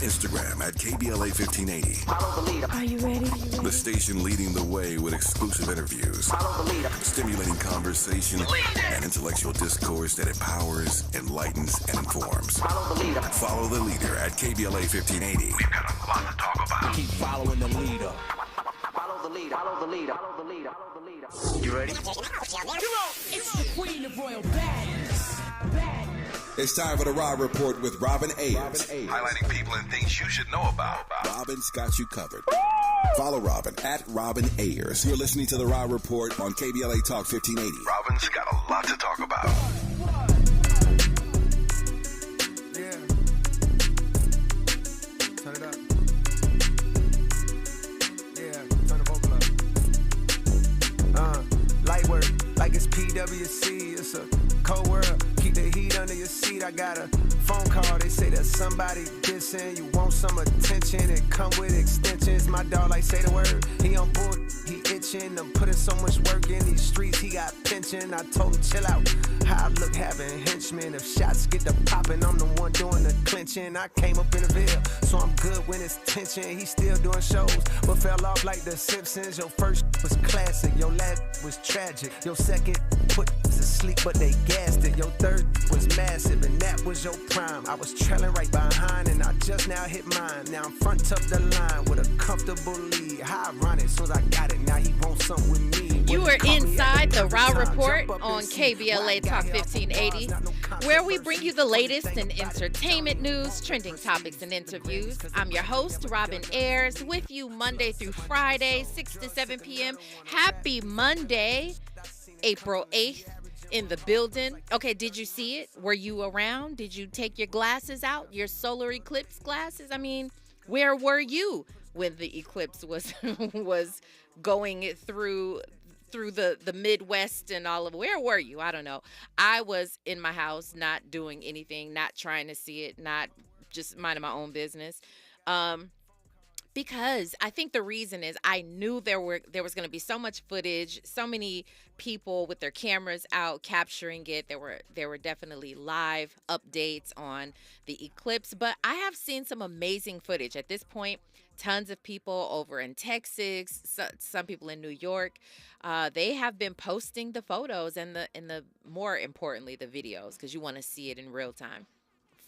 Instagram at KBLA 1580. Follow the leader. Are you ready? The station leading the way with exclusive interviews, Follow the leader. stimulating conversation, and intellectual discourse that empowers, enlightens, and informs. Follow the leader. Follow the leader at KBLA 1580. We've got a lot to talk about. Keep following the leader. Follow the leader. Follow the leader. Follow the leader. Follow the leader. You ready? It's the queen of royal badness. It's time for the Raw Report with Robin Ayers. Highlighting people and things you should know about. Robin's got you covered. Follow Robin at Robin Ayers. You're listening to the Raw Report on KBLA Talk 1580. Robin's got a lot to talk about. Yeah. Turn it up. Yeah, turn the vocal up. Light work, like it's PWC. It's a cold world. Keep the heat under your seat. I got a phone call. They say that somebody dissing. You want some attention. It come with extensions. My dog like say the word. He on board. He itching. I'm putting so much work in these streets. He got pension. I told him chill out. How I look having henchmen. If shots get to popping, I'm the one doing the clinching. I came up in the Ville, so I'm good when it's tension. He still doing shows, but fell off like the Simpsons. Your first was classic. Your last was tragic. Your second put us to sleep, but they gassed it. Your third was massive, and that was your prime. I was trailing right behind, and I just now hit mine. Now I'm front of the line with a comfortable lead. How ironic, so I got it. Now he wants something with me. You are inside the Raw Report on KBLA Talk 1580, where we bring you the latest in entertainment news, trending topics, and interviews. I'm your host, Robin Ayers, with you Monday through Friday, 6 to 7 p.m. Happy Monday, April 8th. In the building. Okay, did you see it? Were you around? Did you take your glasses out, your solar eclipse glasses? I mean, where were you when the eclipse was was going through the Midwest and all of? Where were you? I don't know. I was in my house, not doing anything, not trying to see it, not just minding my own business. Because I think the reason is I knew there was going to be so much footage, so many people with their cameras out capturing it. There were definitely live updates on the eclipse, but I have seen some amazing footage at this point. Tons of people over in Texas, some people in New York, they have been posting the photos and the more importantly the videos, because you want to see it in real time.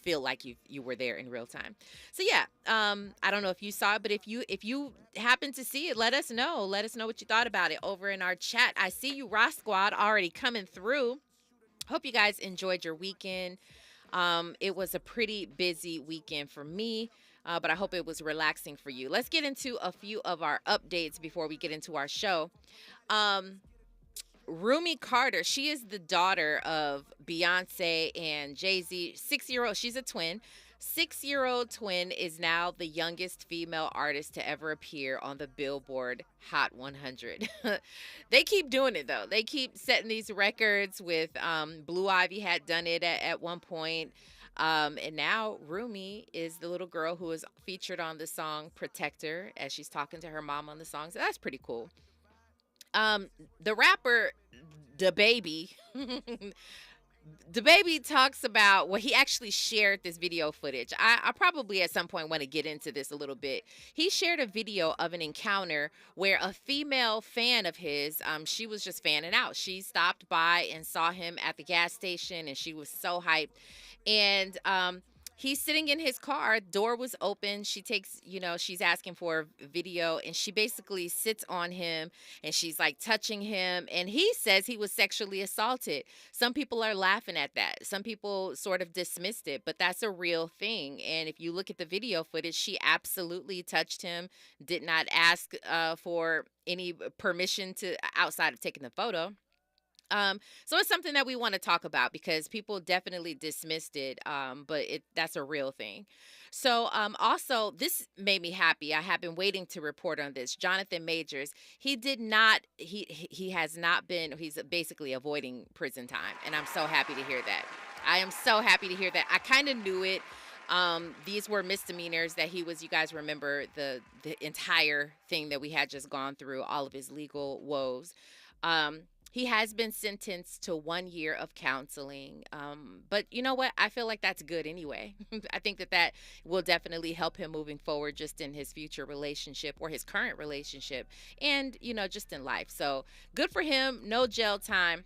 Feel like you were there in real time. So yeah, I don't know if you saw it, but if you happen to see it, let us know what you thought about it over in our chat. I see you, Ross Squad, already coming through. Hope you guys enjoyed your weekend. It was a pretty busy weekend for me, but I hope it was relaxing for you. Let's get into a few of our updates before we get into our show. Rumi Carter, she is the daughter of Beyonce and Jay-Z, 6-year-old. She's a twin. 6-year-old twin is now the youngest female artist to ever appear on the Billboard Hot 100. They keep doing it, though. They keep setting these records with Blue Ivy had done it at one point. And now Rumi is the little girl who is featured on the song Protector as she's talking to her mom on the song. So that's pretty cool. The rapper, DaBaby, DaBaby talks about, well, he actually shared this video footage. I probably at some point want to get into this a little bit. He shared a video of an encounter where a female fan of his, she was just fanning out. She stopped by and saw him at the gas station, and she was so hyped. And he's sitting in his car, door was open. She takes, she's asking for a video, and she basically sits on him and she's like touching him. And he says he was sexually assaulted. Some people are laughing at that. Some people sort of dismissed it, but that's a real thing. And if you look at the video footage, she absolutely touched him, did not ask for any permission to outside of taking the photo. So it's something that we want to talk about because people definitely dismissed it, but that's a real thing. So also, this made me happy. I have been waiting to report on this. Jonathan Majors, he has not been, he's basically avoiding prison time, and I'm so happy to hear that. I am so happy to hear that. I kind of knew it. These were misdemeanors that he was, you guys remember the entire thing that we had just gone through, all of his legal woes. He has been sentenced to 1 year of counseling. But you know what? I feel like that's good anyway. I think that will definitely help him moving forward just in his future relationship or his current relationship and, just in life. So good for him. No jail time.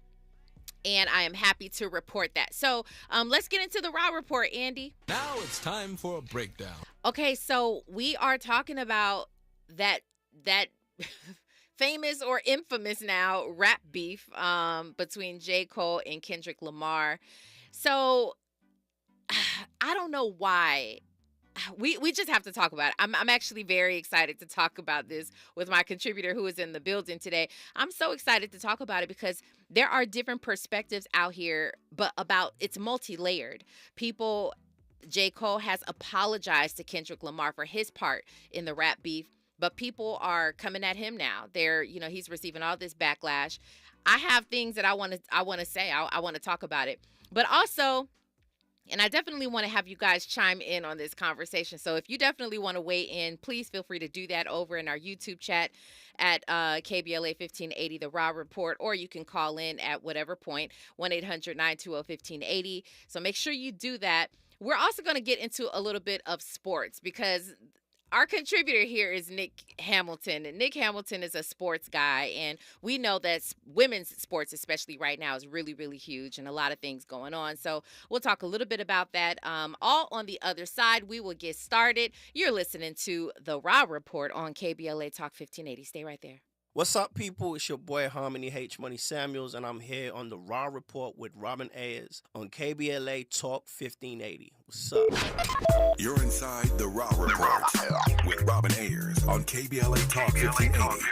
And I am happy to report that. So let's get into the Raw Report, Andy. Now it's time for a breakdown. Okay, so we are talking about that famous or infamous now rap beef between J. Cole and Kendrick Lamar. So I don't know why. We just have to talk about it. I'm actually very excited to talk about this with my contributor who is in the building today. I'm so excited to talk about it because there are different perspectives out here, but it's multi-layered. J. Cole has apologized to Kendrick Lamar for his part in the rap beef, but people are coming at him now. He's receiving all this backlash. I have things that I want to say. I want to talk about it, but also. And I definitely want to have you guys chime in on this conversation. So if you definitely want to weigh in, please feel free to do that over in our YouTube chat at KBLA 1580, The Raw Report, or you can call in at whatever point, 1-800-920-1580. So make sure you do that. We're also going to get into a little bit of sports because our contributor here is Nick Hamilton, and Nick Hamilton is a sports guy, and we know that women's sports, especially right now, is really, really huge and a lot of things going on. So we'll talk a little bit about that. All on the other side, we will get started. You're listening to The Raw Report on KBLA Talk 1580. Stay right there. What's up, people? It's your boy Harmony H. Money Samuels, and I'm here on the Raw Report with Robin Ayers on KBLA Talk 1580. What's up? You're inside the Raw Report with Robin Ayers on KBLA Talk 1580.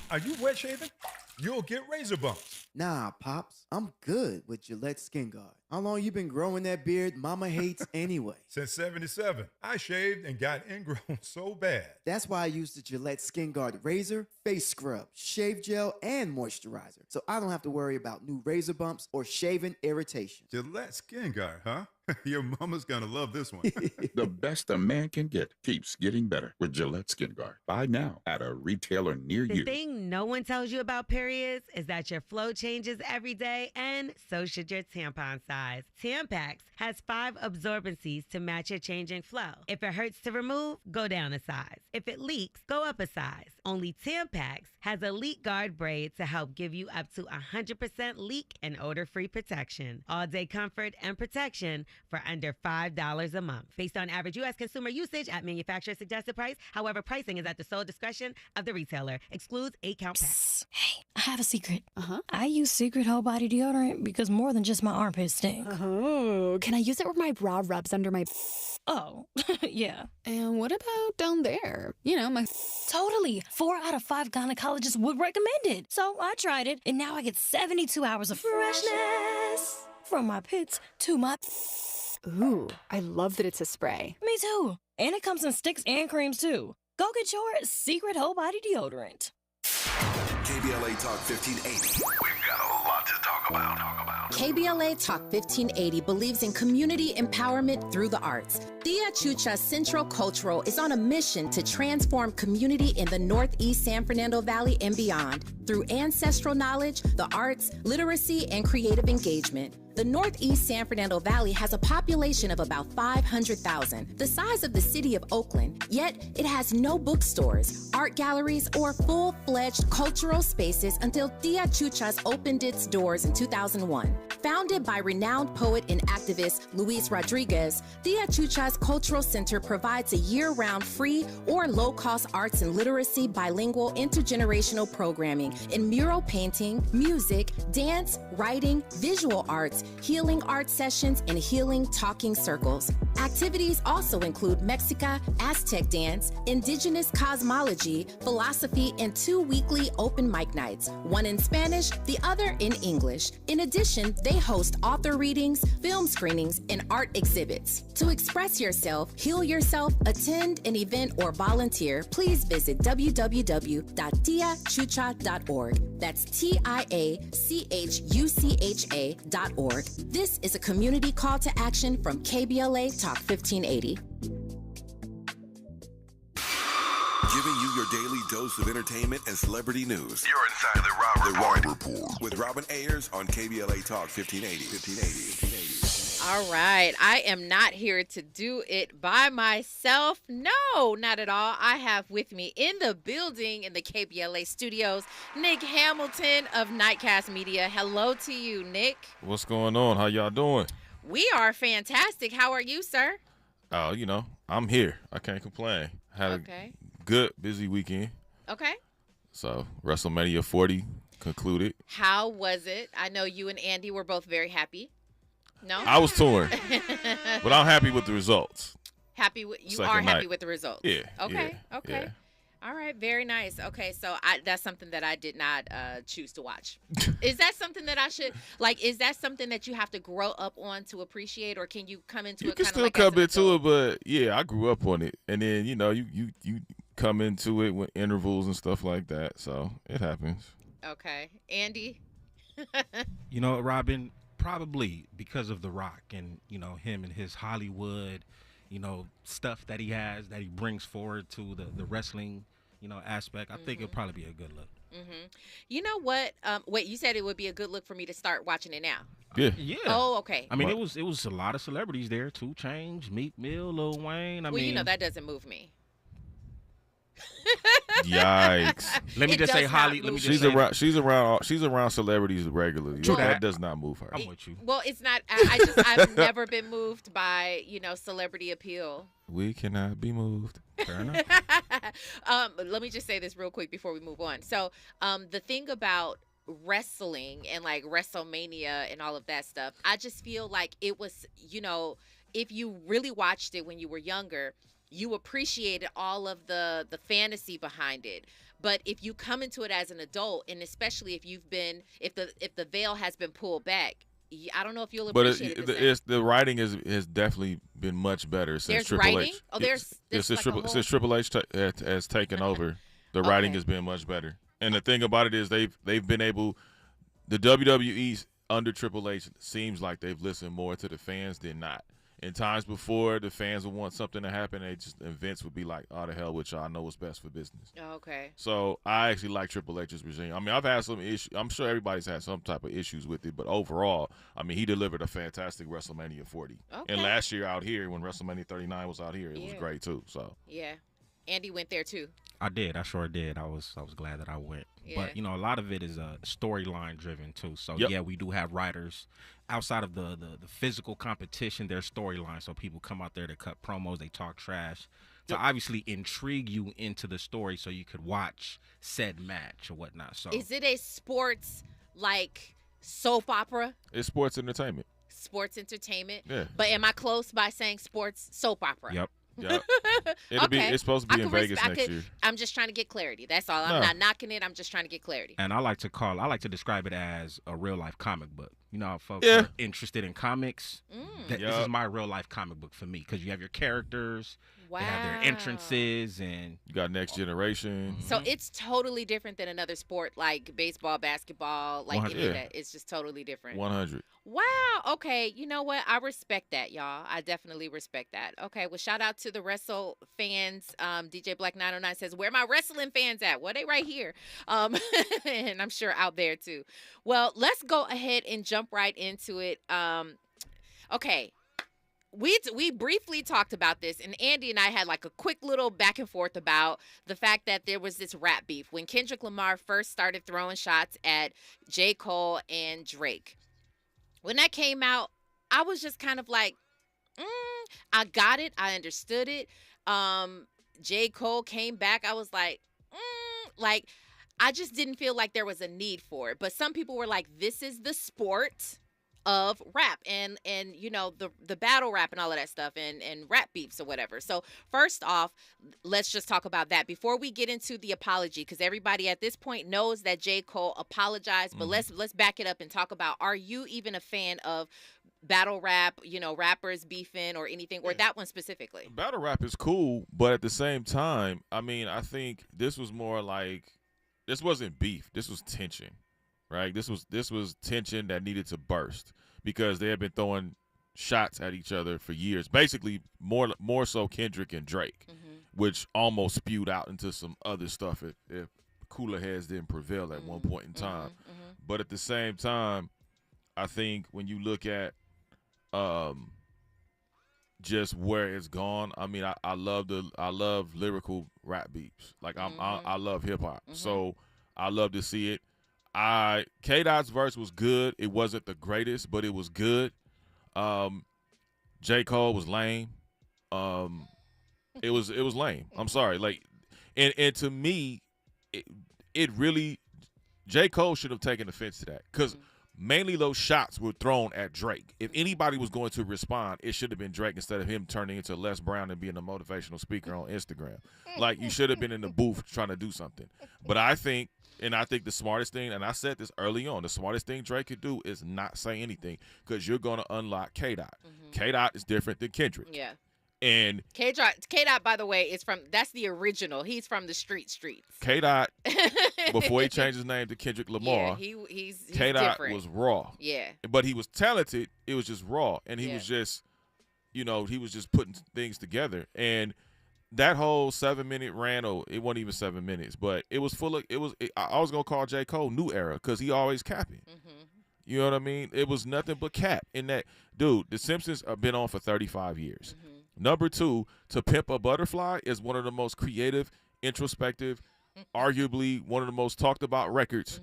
Are you wet shaving? You'll get razor bumps. Nah, Pops, I'm good with Gillette Skin Guard. How long you been growing that beard Mama hates anyway? Since 77. I shaved and got ingrown so bad. That's why I use the Gillette Skin Guard razor, face scrub, shave gel, and moisturizer. So I don't have to worry about new razor bumps or shaving irritation. Gillette Skin Guard, huh? Your mama's gonna love this one. The best a man can get keeps getting better with Gillette Skin Guard. Buy now at a retailer near you. The thing no one tells you about periods is that your flow changes every day, and so should your tampon size. Tampax has 5 absorbencies to match your changing flow. If it hurts to remove, go down a size. If it leaks, go up a size. Only Tampax has a leak guard braid to help give you up to 100% leak and odor-free protection. All-day comfort and protection for under $5 a month. Based on average U.S. consumer usage at manufacturer suggested price. However, pricing is at the sole discretion of the retailer. Excludes 8-count packs. Hey, I have a secret. I use Secret Whole Body Deodorant because more than just my armpits stink. Oh, can I use it where my bra rubs under my... Oh, yeah. And what about down there? My... Totally. 4 out of 5 gynecologists would recommend it. So I tried it, and now I get 72 hours of freshness. From my pits to my... Ooh, I love that it's a spray. Me too. And it comes in sticks and creams too. Go get your Secret Whole Body Deodorant. KBLA Talk 1580. We've got a lot to talk about. KBLA Talk 1580 believes in community empowerment through the arts. Tia Chucha Central Cultural is on a mission to transform community in the Northeast San Fernando Valley and beyond through ancestral knowledge, the arts, literacy, and creative engagement. The Northeast San Fernando Valley has a population of about 500,000, the size of the city of Oakland, yet it has no bookstores, art galleries, or full-fledged cultural spaces until Tia Chuchas opened its doors in 2001. Founded by renowned poet and activist Luis Rodriguez, Tia Chuchas Cultural Center provides a year-round free or low-cost arts and literacy bilingual intergenerational programming in mural painting, music, dance, writing, visual arts, healing art sessions, and healing talking circles. Activities also include Mexica, Aztec dance, indigenous cosmology, philosophy, and 2 weekly open mic nights, one in Spanish, the other in English. In addition, they host author readings, film screenings, and art exhibits. To express yourself, heal yourself, attend an event, or volunteer, please visit www.tiachucha.org. That's TIACHUCHA.org. This is a community call to action from KBLA Talk 1580. you your daily dose of entertainment and celebrity news. You're inside the Raw Report. With Robin Ayers on KBLA Talk 1580. All right. I am not here to do it by myself. No, not at all. I have with me in the building in the KBLA studios, Nick Hamilton of Nightcast Media. Hello to you, Nick. What's going on? How y'all doing? We are fantastic. How are you, sir? Oh, I'm here. I can't complain. Had a good, busy weekend. Okay. So, WrestleMania 40 concluded. How was it? I know you and Andy were both very happy. No? I was torn, but I'm happy with the results. Happy with the results? Yeah. Okay. Yeah, okay. yeah. All right. Very nice. Okay. So that's something that I did not choose to watch. Is that something that I should is that something that you have to grow up on to appreciate, or can you come into You it can kind still of come into it, but yeah, I grew up on it, and then you come into it with intervals and stuff like that, so it happens. Okay, Andy. Robin. Probably because of The Rock and, him and his Hollywood, stuff that he has that he brings forward to the wrestling, aspect. I think it'll probably be a good look. Mm-hmm. You know what? Wait, you said it would be a good look for me to start watching it now. Yeah. Yeah. Oh, okay. I mean, it was a lot of celebrities there. 2 Chainz, Meek Mill, Lil Wayne. That doesn't move me. Yikes! Let me just say, Holly. Let me just she's around celebrities regularly. That does not move her. I'm with you. Well, it's not. I've never been moved by celebrity appeal. We cannot be moved. Fair enough. Let me just say this real quick before we move on. So, the thing about wrestling and WrestleMania and all of that stuff, I just feel like it was, if you really watched it when you were younger, you appreciated all of the fantasy behind it. But if you come into it as an adult, and especially if the veil has been pulled back, I don't know if you'll appreciate it. The writing has definitely been much better since Triple H. Oh, there's since Triple H has taken over, the writing has been much better. And the thing about it is they've been able, the WWE under Triple H seems like they've listened more to the fans than not. In times before, the fans would want something to happen, and Vince would be like, "Oh, the hell with y'all, I know what's best for business." Okay. So I actually like Triple H's regime. I mean, I've had some issues. I'm sure everybody's had some type of issues with it, but overall, I mean, he delivered a fantastic WrestleMania 40. Okay. And last year out here, when WrestleMania 39 was out here, it was great too. So yeah, Andy went there too. I did. I sure did. I was glad that I went. Yeah. But a lot of it is storyline driven too. So yeah, we do have writers outside of the physical competition. There's storyline. So people come out there to cut promos. They talk trash to obviously intrigue you into the story, so you could watch said match or whatnot. So is it a sports soap opera? It's sports entertainment. Sports entertainment. Yeah. But am I close by saying sports soap opera? Yep. Yeah, it's supposed to be in Vegas next year. I'm just trying to get clarity. That's all. I'm not knocking it. I'm just trying to get clarity. And I like to describe it as a real life comic book. Folks are interested in comics. This is my real life comic book for me, because you have your characters. Wow. They have their entrances, and you got Next Generation. So it's totally different than another sport like baseball, basketball, any of that. It's just totally different. 100. Wow. Okay. You know what? I respect that, y'all. I definitely respect that. Okay. Well, shout out to the wrestle fans. DJ Black 909 says, "Where my wrestling fans at?" Well, they right here. And I'm sure out there too. Well, let's go ahead and jump right into it. Okay. We briefly talked about this, and Andy and I had a quick little back and forth about the fact that there was this rap beef when Kendrick Lamar first started throwing shots at J. Cole and Drake. When that came out, I was just kind of like, I got it. I understood it. J. Cole came back. I was like, I just didn't feel like there was a need for it. But some people were like, this is the sport of rap and the battle rap and all of that stuff and rap beefs or whatever. So first off, let's just talk about that before we get into the apology, because everybody at this point knows that J. Cole apologized. But let's back it up and talk about, are you even a fan of battle rap, rappers beefing or anything, or that one specifically? Battle rap is cool, but at the same time, I mean, I think this was more this wasn't beef. This was tension. Right, this was tension that needed to burst, because they had been throwing shots at each other for years. Basically, more so Kendrick and Drake. which almost spewed out into some other stuff if cooler heads didn't prevail at one point in time. But at the same time, I think when you look at just where it's gone, I mean, I love lyrical rap beats. Like I love hip hop, so I love to see it. K-Dot's verse was good. It wasn't the greatest, but it was good. J. Cole was lame. It was lame. I'm sorry. Like, and to me, it really, J. Cole should have taken offense to that, because mainly those shots were thrown at Drake. If anybody was going to respond, it should have been Drake instead of him turning into Les Brown and being a motivational speaker on Instagram. Like, you should have been in the booth trying to do something. But I think the smartest thing, and I said this early on, the smartest thing Drake could do is not say anything, because you're going to unlock K-Dot. K-Dot is different than Kendrick. Yeah. And K-Dot, by the way, that's the original. He's from the streets. K-Dot, before he changed his name to Kendrick Lamar, he's K-Dot different. was raw. Yeah. But he was talented. It was just raw. And he was just, he was just putting things together. And that whole 7-minute rant, it wasn't even 7 minutes, but it was full of, I was going to call J. Cole New Era, because he always capping. You know what I mean? It was nothing but cap. In that, dude, The Simpsons have been on for 35 years. Number 2, To Pimp a Butterfly is one of the most creative, introspective, arguably one of the most talked about records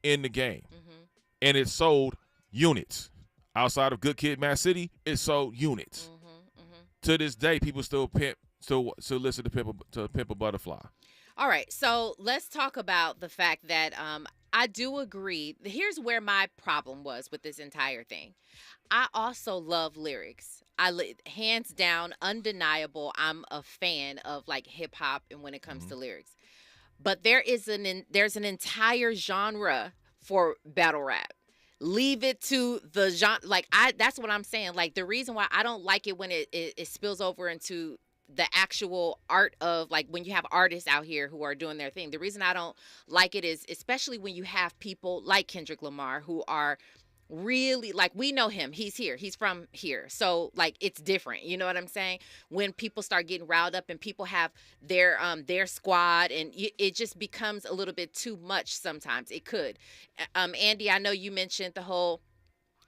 in the game. And it sold units. Outside of Good Kid, Mad City, it sold units. To this day, people still listen to Pimp a Butterfly. All right, so let's talk about the fact that I do agree. Here's where my problem was with this entire thing. I also love lyrics. Hands down, undeniable, I'm a fan of like hip hop and when it comes to lyrics. But there's an entire genre for battle rap. Leave it to the genre. That's what I'm saying. Like, the reason why I don't like it when it spills over into the actual art of, like, when you have artists out here who are doing their thing. The reason I don't like it is, especially when you have people like Kendrick Lamar who are really, like, we know him. He's here. He's from here. So, like, it's different. You know what I'm saying? When people start getting riled up and people have their squad, and it just becomes a little bit too much sometimes. It could. Andy, I know you mentioned the whole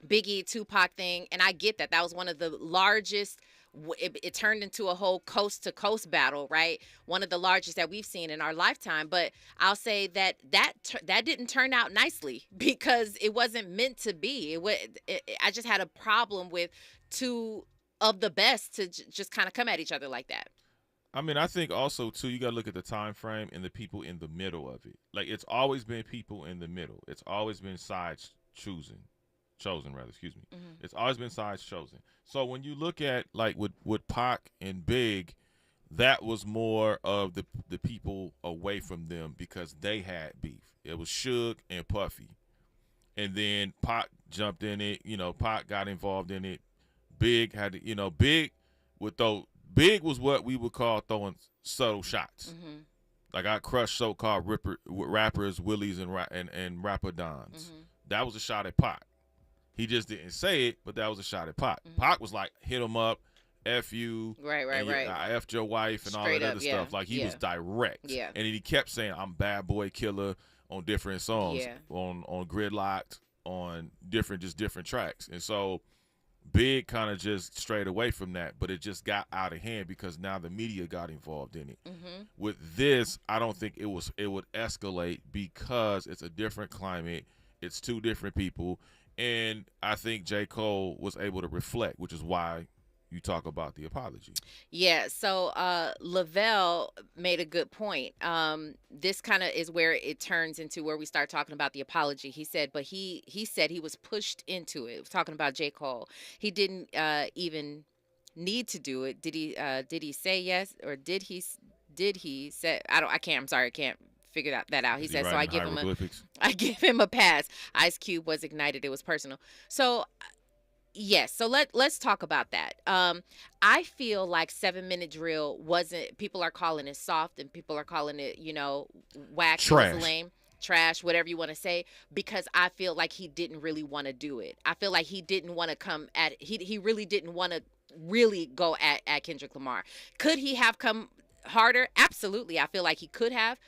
Biggie Tupac thing, and I get that. That was one of the largest. It turned into a whole coast-to-coast battle, right? One of the largest that we've seen in our lifetime. But I'll say that didn't turn out nicely, because it wasn't meant to be. I just had a problem with two of the best to just kind of come at each other like that. I mean, I think also, too, you got to look at the time frame and the people in the middle of it. Like, it's always been people in the middle. It's always been sides chosen, excuse me. It's always been sides chosen. So when you look at, like, with Pac and Big, that was more of the people away from them, because they had beef. It was Suge and Puffy. And then Pac jumped in it. Pac got involved in it. Big had to, Big was what we would call throwing subtle shots. Like, I crushed so-called rappers, Willies, and Rappadons. That was a shot at Pac. He just didn't say it, but that was a shot at Pac. Pac was like, hit him up, F you. Right. I F'd your wife and Straight all that up, other stuff. Like, he was direct. Yeah. And he kept saying, I'm Bad Boy Killer on different songs. Yeah. On Gridlocked, on different tracks. And so Big kind of just strayed away from that, but it just got out of hand because now the media got involved in it. With this, I don't think it would escalate, because it's a different climate. It's two different people. And I think J. Cole was able to reflect, which is why you talk about the apology. Yeah, so Lavelle made a good point. This kind of is where it turns into where we start talking about the apology. He said, but he said he was pushed into it. Talking about J. Cole. He didn't even need to do it. Did he say yes, or did he say, I can't figure that out. He said, so I give him a pass. Ice Cube was ignited. It was personal. So yes. So let's talk about that. I feel like 7-minute drill wasn't, people are calling it soft and people are calling it, whack, trash, lame, trash, whatever you want to say, because I feel like he didn't really want to do it. I feel like he didn't want to come at, he really didn't want to really go at Kendrick Lamar. Could he have come harder? Absolutely. I feel like he could have.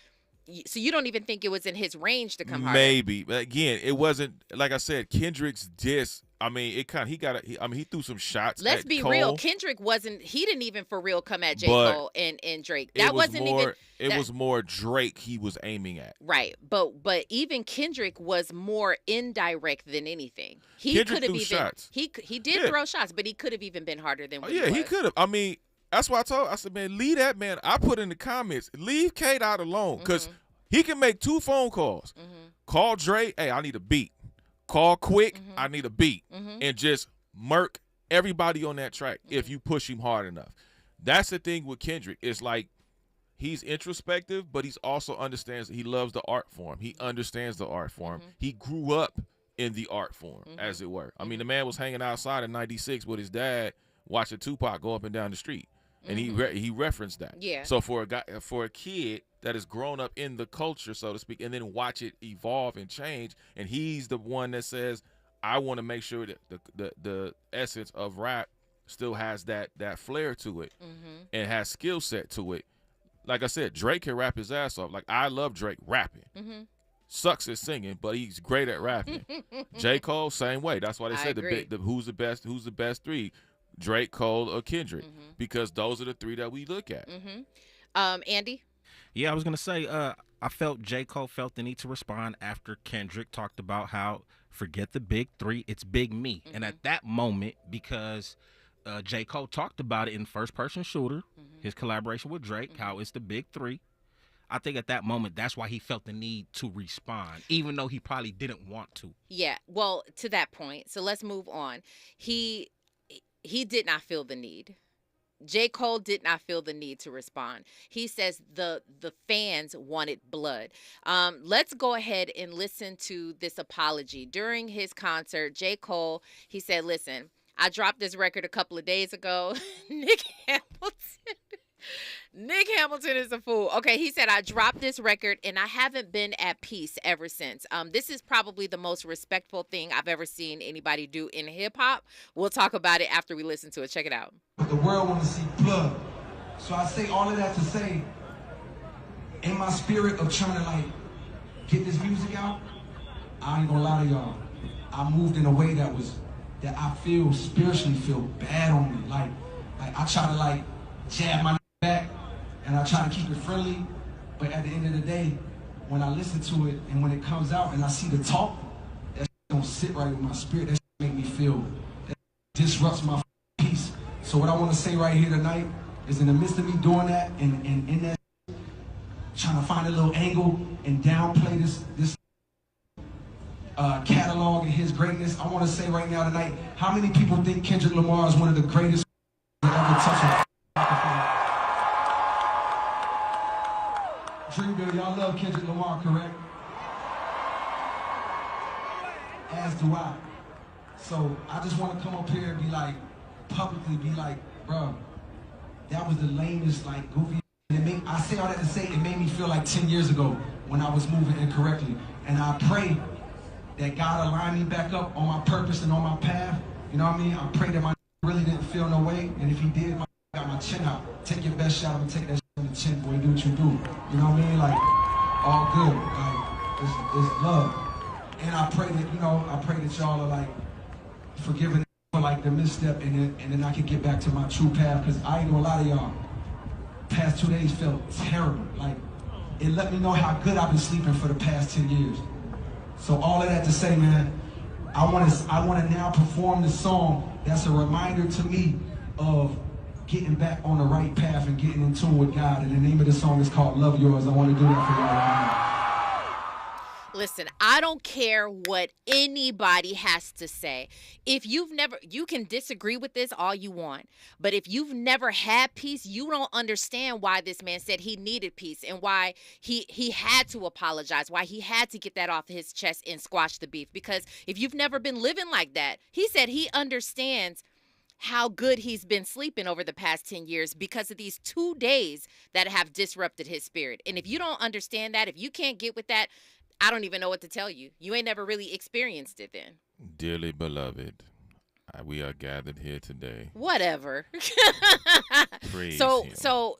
So you don't even think it was in his range to come harder? Maybe. But again, it wasn't, like I said, Kendrick's diss. I mean, he threw some shots. Let's at be Cole, real. Kendrick he didn't even for real come at J. Cole and Drake. That wasn't even. It was more Drake he was aiming at. Right. But even Kendrick was more indirect than anything. He could have even shots. He did throw shots, but he could have even been harder than what he was. He could have. I mean, that's why I said, man, leave that man. I put in the comments, leave Kate out alone, because he can make 2 phone calls. Call Dre, hey, I need a beat. Call Quick, I need a beat. And just murk everybody on that track if you push him hard enough. That's the thing with Kendrick. It's like he's introspective, but he's also understands he loves the art form. He understands the art form. He grew up in the art form, as it were. I mean, the man was hanging outside in '96 with his dad watching Tupac go up and down the street. And he referenced that. Yeah. So for a kid that has grown up in the culture, so to speak, and then watch it evolve and change, and he's the one that says, I want to make sure that the essence of rap still has that flair to it and has skill set to it. Like I said, Drake can rap his ass off. Like, I love Drake rapping. Sucks at singing, but he's great at rapping. J. Cole, same way. That's why they said who's the best 3. Drake, Cole, or Kendrick, because those are the 3 that we look at. Andy? Yeah, I was going to say, I felt J. Cole felt the need to respond after Kendrick talked about how forget the big 3, it's big me. And at that moment, because J. Cole talked about it in First Person Shooter, his collaboration with Drake, how it's the big 3. I think at that moment, that's why he felt the need to respond, even though he probably didn't want to. Yeah, well, to that point. So let's move on. He did not feel the need. J. Cole did not feel the need to respond. He says the fans wanted blood. Let's go ahead and listen to this apology. During his concert, J. Cole, he said, listen, I dropped this record a couple of days ago. Nick Hamilton is a fool. Okay, he said, I dropped this record and I haven't been at peace ever since. This is probably the most respectful thing I've ever seen anybody do in hip-hop. We'll talk about it after we listen to it. Check it out. The world wants to see blood. So I say all of that to say, in my spirit of trying to get this music out, I ain't gonna lie to y'all. I moved in a way that I feel spiritually feel bad on me. Like I try to jab my back, and I try to keep it friendly, but at the end of the day, when I listen to it and when it comes out and I see the talk, that don't sit right with my spirit. That make me feel, that disrupts my peace. So what I want to say right here tonight is, in the midst of me doing that and in that, trying to find a little angle and downplay this catalog and his greatness, I want to say right now tonight, how many people think Kendrick Lamar is one of the greatest that ever touched a microphone? Dreamville, y'all love Kendrick Lamar, correct? As do I. So I just want to come up here and be publicly be bro, that was the lamest, goofy. I say all that to say it made me feel like 10 years ago when I was moving incorrectly. And I pray that God align me back up on my purpose and on my path. You know what I mean? I pray that my really didn't feel no way. And if he did, I got my chin out. Take your best shot and take that on the chin, boy. Do what you do. You know what I mean? All good. It's love. And I pray that y'all are forgiving for the misstep, and then I can get back to my true path. Cause I ain't gonna lie to y'all. Past 2 days felt terrible. It let me know how good I've been sleeping for the past 10 years. So all of that to say, man, I want to now perform this song that's a reminder to me of getting back on the right path and getting in tune with God. And the name of the song is called Love Yours. I want to do that for y'all right now. Listen, I don't care what anybody has to say. If you can disagree with this all you want, but if you've never had peace, you don't understand why this man said he needed peace and why he had to apologize, why he had to get that off his chest and squash the beef. Because if you've never been living like that, he said he understands how good he's been sleeping over the past 10 years because of these 2 days that have disrupted his spirit. And if you don't understand that, if you can't get with that, I don't even know what to tell you. You ain't never really experienced it then. Dearly beloved, We are gathered here today. Whatever. Praise so him. So.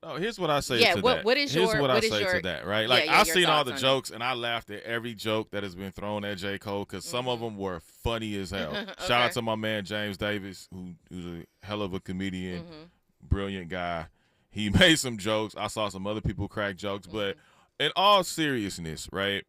Oh, here's what I say yeah, to what, that. What is here's your? what what I is say your, to that. Right? Like I've seen all the jokes, and I laughed at every joke that has been thrown at J. Cole because some of them were funny as hell. Okay. Shout out to my man James Davis, who's a hell of a comedian, brilliant guy. He made some jokes. I saw some other people crack jokes, but in all seriousness, right?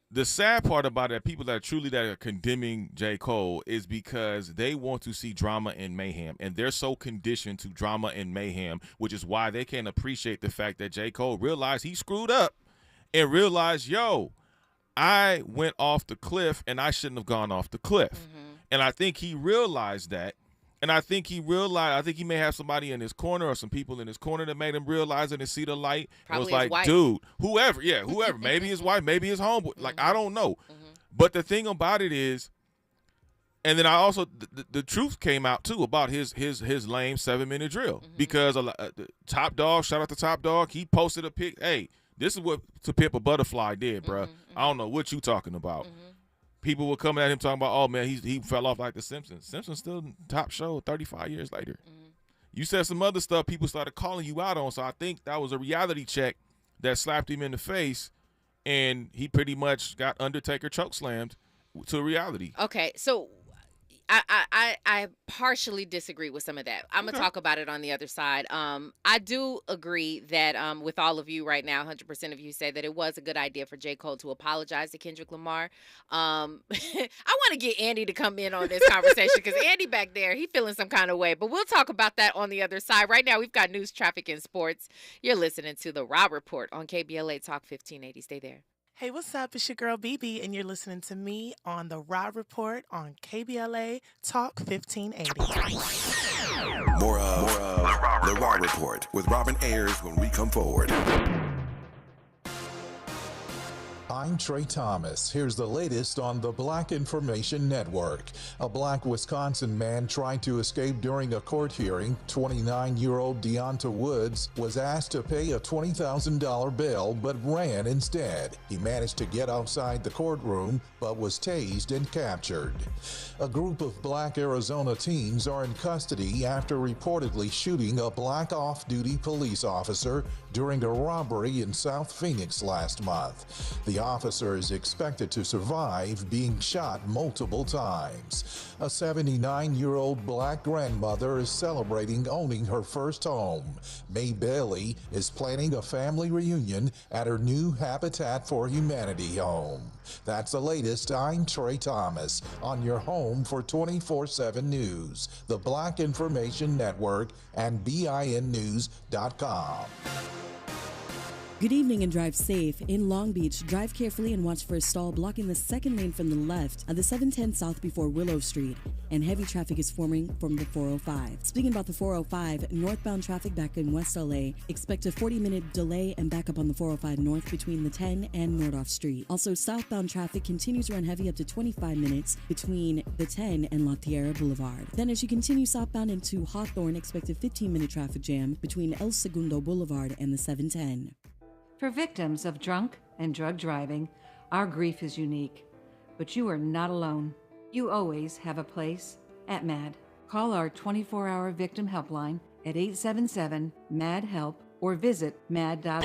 The sad part about it, people that are condemning J. Cole is because they want to see drama and mayhem, and they're so conditioned to drama and mayhem, which is why they can't appreciate the fact that J. Cole realized he screwed up and realized, yo, I went off the cliff and I shouldn't have gone off the cliff. And I think he realized that. And I think he may have somebody in his corner or some people in his corner that made him realize it and see the light. Probably it was like, his wife. dude, whoever, maybe his wife, maybe his homeboy. Like, I don't know. But the thing about it is, and then I also, the truth came out too about his lame 7-minute drill because Top Dog, shout out to Top Dog, he posted a pic. Hey, this is what To Pimp a Butterfly did, bruh. I don't know what you talking about. People were coming at him talking about, oh, man, he fell off like The Simpsons. Simpsons still top show 35 years later. You said some other stuff people started calling you out on, so I think that was a reality check that slapped him in the face, and he pretty much got Undertaker chokeslammed to reality. Okay, so I partially disagree with some of that. I'm gonna talk about it on the other side. I do agree that with all of you right now, 100% of you say that it was a good idea for J. Cole to apologize to Kendrick Lamar. I want to get Andy to come in on this conversation because Andy back there, he feeling some kind of way. But we'll talk about that on the other side. Right now, we've got news, traffic, and sports. You're listening to the Raw Report on KBLA Talk 1580. Stay there. Hey, what's up? It's your girl, BB, and you're listening to me on the Raw Report on KBLA Talk 1580. More of the Raw Report with Robin Ayers when we come forward. I'm Trey Thomas. Here's the latest on the Black Information Network. A Black Wisconsin man tried to escape during a court hearing. 29-year-old Deonta Woods was asked to pay a $20,000 bail but ran instead. He managed to get outside the courtroom but was tased and captured. A group of Black Arizona teens are in custody after reportedly shooting a Black off-duty police officer during a robbery in South Phoenix last month. The officer is expected to survive being shot multiple times. A 79-year-old Black grandmother is celebrating owning her first home. May Bailey is planning a family reunion at her new Habitat for Humanity home. That's the latest. I'm Trey Thomas on your home for 24/7 news, the Black Information Network, and BINnews.com. Good evening and drive safe. In Long Beach, drive carefully and watch for a stall blocking the second lane from the left of the 710 South before Willow Street, and heavy traffic is forming from the 405. Speaking about the 405, northbound traffic back in West LA, expect a 40-minute delay and backup on the 405 north between the 10 and Nordhoff Street. Also, southbound traffic continues to run heavy up to 25 minutes between the 10 and La Tierra Boulevard. Then as you continue southbound into Hawthorne, expect a 15-minute traffic jam between El Segundo Boulevard and the 710. For victims of drunk and drug driving, our grief is unique. But you are not alone. You always have a place at MAD. Call our 24-hour victim helpline at 877-MAD-HELP or visit mad.org.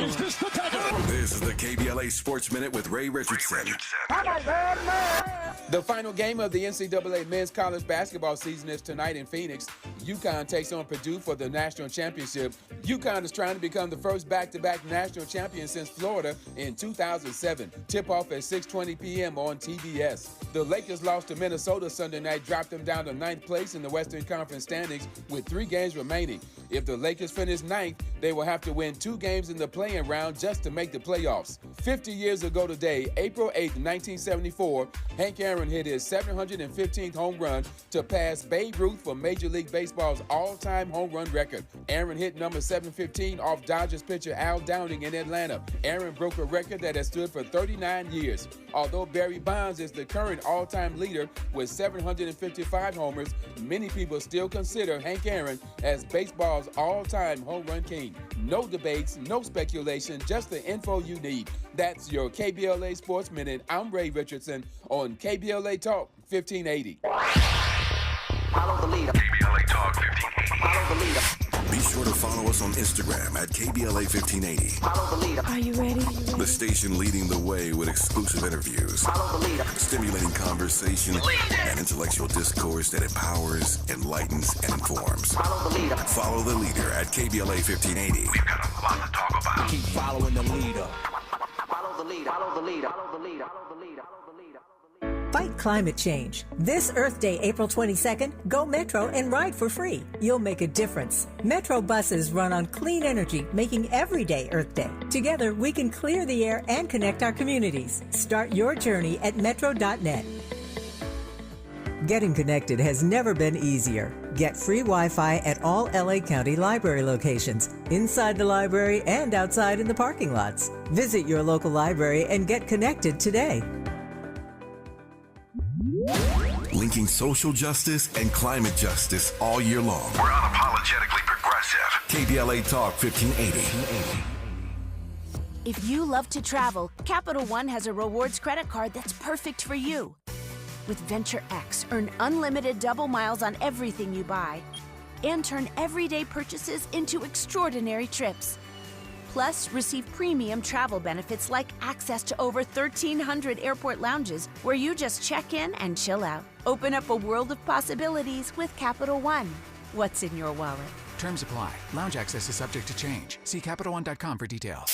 This is the KBLA Sports Minute with Ray Richardson. The final game of the NCAA men's college basketball season is tonight in Phoenix. UConn takes on Purdue for the national championship. UConn is trying to become the first back-to-back national champion since Florida in 2007. Tip-off at 6:20 p.m. on TBS. The Lakers lost to Minnesota Sunday night, dropped them down to 9th place in the Western Conference standings with 3 games remaining. If the Lakers finish 9th, they will have to win 2 games in the play-in round just to make the playoffs. 50 years ago today, April 8, 1974, Hank Aaron hit his 715th home run to pass Babe Ruth for Major League Baseball's all-time home run record. Aaron hit number 715 off Dodgers pitcher Al Downing in Atlanta. Aaron broke a record that has stood for 39 years. Although Barry Bonds is the current all-time leader with 755 homers, many people still consider Hank Aaron as baseball's all-time home run king. No debates, no speculation, just the info you need. That's your KBLA Sports Minute. I'm Ray Richardson on KBLA Talk 1580. Follow the leader. KBLA Talk 1580. Follow the leader. Be sure to follow us on Instagram at KBLA 1580. Follow the leader. Are you ready? The station leading the way with exclusive interviews, Follow the leader. stimulating conversation, and intellectual discourse that empowers, enlightens, and informs. Follow the leader. Follow the leader at KBLA 1580. We've got a lot to talk about. Keep following the leader. Follow the leader. Follow the leader. Follow the leader. Follow the leader. Fight climate change. This Earth Day, April 22nd, go Metro and ride for free. You'll make a difference. Metro buses run on clean energy, making every day Earth Day. Together, we can clear the air and connect our communities. Start your journey at metro.net. Getting connected has never been easier. Get free Wi-Fi at all LA County library locations, inside the library and outside in the parking lots. Visit your local library and get connected today. Linking social justice and climate justice all year long. We're unapologetically progressive. KBLA Talk 1580. If you love to travel, Capital One has a rewards credit card that's perfect for you. With Venture X, earn unlimited double miles on everything you buy and turn everyday purchases into extraordinary trips. Plus, receive premium travel benefits like access to over 1,300 airport lounges where you just check in and chill out. Open up a world of possibilities with Capital One. What's in your wallet? Terms apply. Lounge access is subject to change. See CapitalOne.com for details.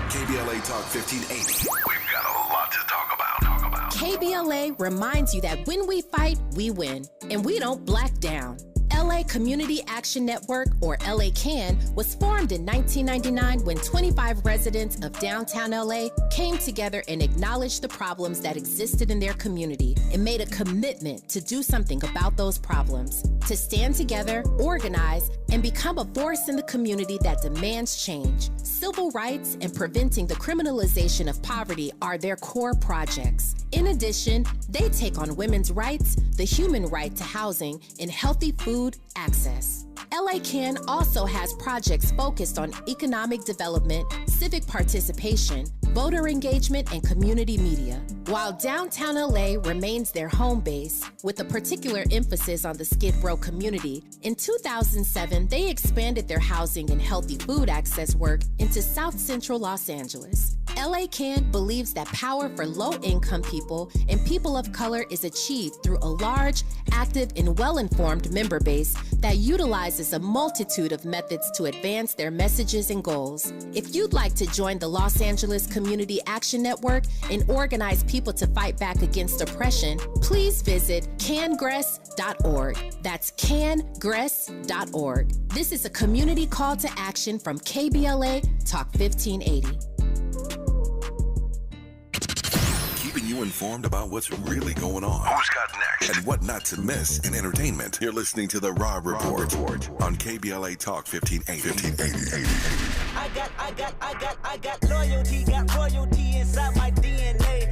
KBLA Talk 1580. We've got a lot to talk about. KBLA reminds you that when we fight, we win, and we don't black down. LA Community Action Network, or LA CAN, was formed in 1999 when 25 residents of downtown LA came together and acknowledged the problems that existed in their community and made a commitment to do something about those problems, to stand together, organize, and become a force in the community that demands change. Civil rights and preventing the criminalization of poverty are their core projects. In addition, they take on women's rights, the human right to housing, and healthy food access. LA CAN also has projects focused on economic development, civic participation, voter engagement, and community media. While downtown LA remains their home base, with a particular emphasis on the Skid Row community, in 2007, they expanded their housing and healthy food access work into South Central Los Angeles. LA CAN believes that power for low-income people and people of color is achieved through a large, active, and well-informed member base that utilizes a multitude of methods to advance their messages and goals. If you'd like to join the Los Angeles Community Action Network and organize people to fight back against oppression, please visit cangress.org. That's cangress.org. This is a community call to action from KBLA Talk 1580. Keeping you informed about what's really going on. Who's got next? And what not to miss in entertainment. You're listening to the Raw Report on KBLA Talk 1580. I got loyalty, got royalty inside my DNA.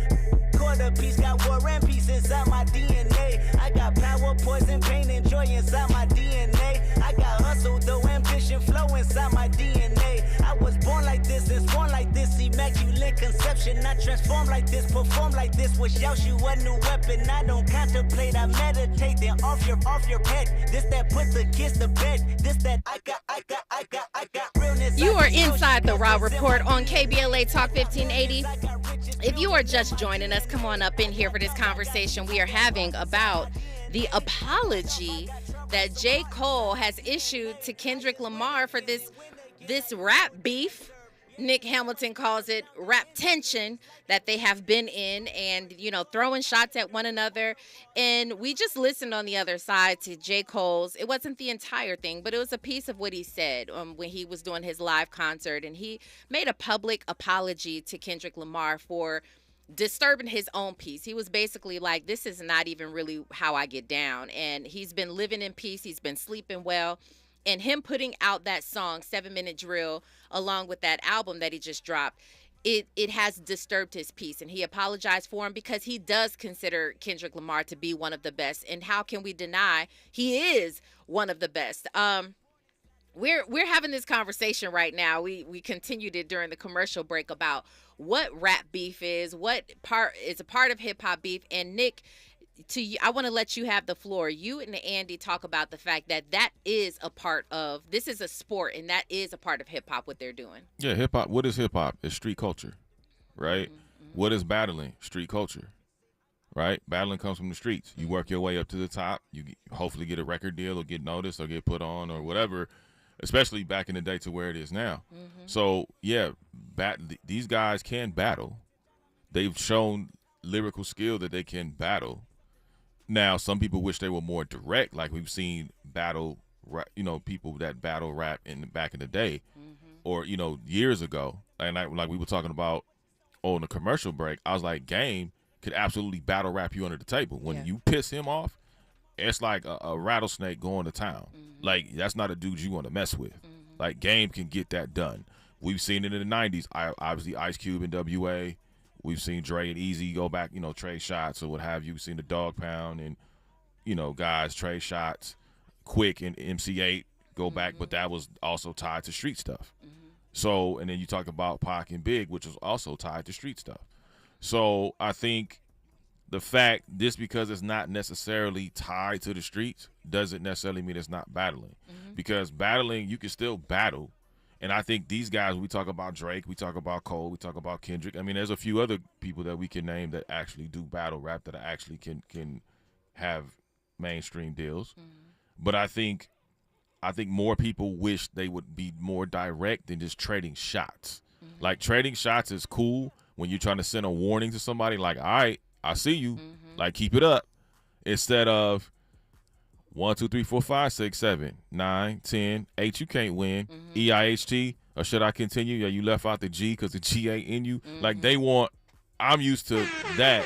Quarter piece, got war and peace inside my DNA. I got power, poison, pain, and joy inside my DNA. I got hustle, though, ambition, flow inside my DNA. I was born like this and born like this, immaculate conception. I transform like this, perform like this, wish out you a new weapon. I don't contemplate, I meditate, then off your head. This that put the kids to bed. This that I got realness. You are inside the Raw Report on KBLA Talk 1580. If you are just joining us, come on up in here for this conversation we are having about the apology that J. Cole has issued to Kendrick Lamar for this rap beef. Nick Hamilton calls it rap tension that they have been in, and, throwing shots at one another. And we just listened on the other side to J. Cole's. It wasn't the entire thing, but it was a piece of what he said when he was doing his live concert. And he made a public apology to Kendrick Lamar for disturbing his own peace. He was basically like, this is not even really how I get down. And he's been living in peace. He's been sleeping well. And him putting out that song, 7 Minute Drill, along with that album that he just dropped, it has disturbed his peace. And he apologized for him because he does consider Kendrick Lamar to be one of the best. And how can we deny he is one of the best? we're having this conversation right now. We continued it during the commercial break about what rap beef is, what part is a part of hip hop beef. And Nick, to you, I want to let you have the floor. You and Andy talk about the fact that that is a part of, this is a sport, and that is a part of hip hop, what they're doing. Yeah, hip hop. What is hip hop? It's street culture, right? What is battling? Street culture, right? Battling comes from the streets. You work your way up to the top. You hopefully get a record deal or get noticed or get put on or whatever, especially back in the day to where it is now. So, yeah, these guys can battle. They've shown lyrical skill that they can battle. Now, some people wish they were more direct, like we've seen battle, people that battle rap back in the day or, years ago. And like we were talking about on the commercial break, I was like, Game could absolutely battle rap you under the table. When you piss him off, it's like a rattlesnake going to town. Like, that's not a dude you want to mess with. Like, Game can get that done. We've seen it in the 90s. Obviously, Ice Cube and W.A. We've seen Dre and Easy go back, trade shots or what have you. We've seen the Dog Pound and, guys trade shots. Quick and MC8 go back, but that was also tied to street stuff. So, and then you talk about Pac and Big, which was also tied to street stuff. So I think the fact because it's not necessarily tied to the streets doesn't necessarily mean it's not battling. Because battling, you can still battle. And I think these guys, we talk about Drake, we talk about Cole, we talk about Kendrick. I mean, there's a few other people that we can name that actually do battle rap that actually can have mainstream deals. But I think more people wish they would be more direct than just trading shots. Like, trading shots is cool when you're trying to send a warning to somebody, like, all right, I see you, like, keep it up, instead of 1, 2, 3, 4, 5, 6, 7, 9, 10, 8, you can't win. EIHT, or should I continue? Yeah, you left out the G because the G ain't in you. Like, I'm used to that.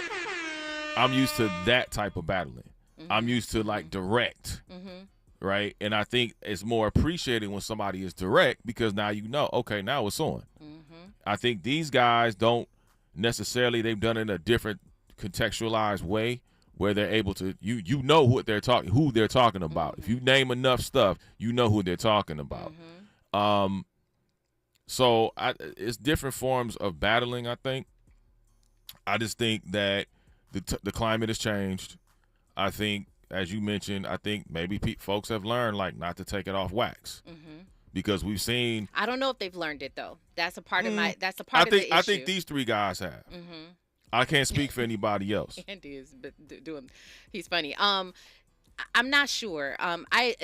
I'm used to that type of battling. I'm used to, like, direct. Right? And I think it's more appreciated when somebody is direct because now okay, now it's on. I think these guys don't necessarily, they've done it in a different contextualized way where they're able to, you know who they're talking about. If you name enough stuff, you know who they're talking about. So it's different forms of battling, I think. I just think that the climate has changed. I think, as you mentioned, I think maybe folks have learned, like, not to take it off wax. Because we've seen. I don't know if they've learned it, though. That's a part of the issue. I think these three guys have. I can't speak for anybody else. Andy is doing. He's funny. I'm not sure. I